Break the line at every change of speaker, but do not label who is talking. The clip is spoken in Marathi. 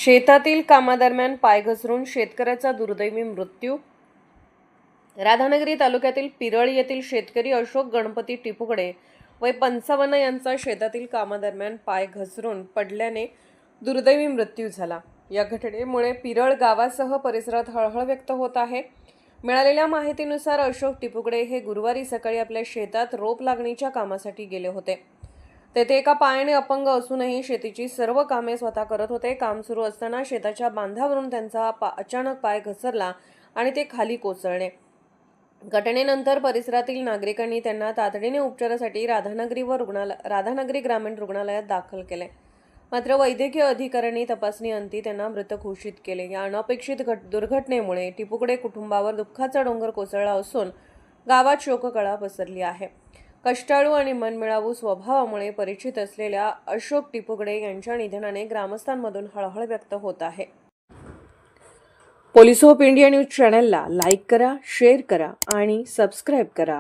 शेतातील कामादरम्यान पाय घसरून शेतकऱ्याचा दुर्दैवी मृत्यू। राधानगरी तालुक्यातील पिरळ येथील शेतकरी अशोक गणपती टिपुकडे वय 55 यांचा शेतातील कामादरम्यान पाय घसरून पडल्याने दुर्दैवी मृत्यू झाला। या घटनेमुळे पिरळ गावासह परिसरात हळहळ व्यक्त होत आहे। मिळालेल्या माहितीनुसार अशोक टिपुकडे हे गुरुवारी सकाळी आपल्या शेतात रोप लागणीच्या कामासाठी गेले होते। तेथे एका पायाने अपंग असूनही शेतीची सर्व कामे स्वतः करत होते। काम सुरू असताना शेताच्या बांधावरून त्यांचा अचानक पाय घसरला आणि ते खाली कोसळले। घटनेनंतर परिसरातील नागरिकांनी त्यांना तातडीने उपचारासाठी राधानगरी ग्रामीण रुग्णालयात दाखल केले। मात्र वैद्यकीय अधिकाऱ्यांनी तपासणीअंती त्यांना मृत घोषित केले। या अनपेक्षित दुर्घटनेमुळे टिपुकडे कुटुंबावर दुःखाचा डोंगर कोसळला असून गावात शोककळा पसरली आहे। कष्टाळू आणि मनमिळावू स्वभावामुळे परिचित असलेल्या अशोक टिपुकडे यांच्या निधनाने ग्रामस्थांमधून हळहळ व्यक्त होत आहे। पोलीस ऑफ इंडिया न्यूज चॅनलला लाईक करा, शेअर करा आणि सबस्क्राईब करा।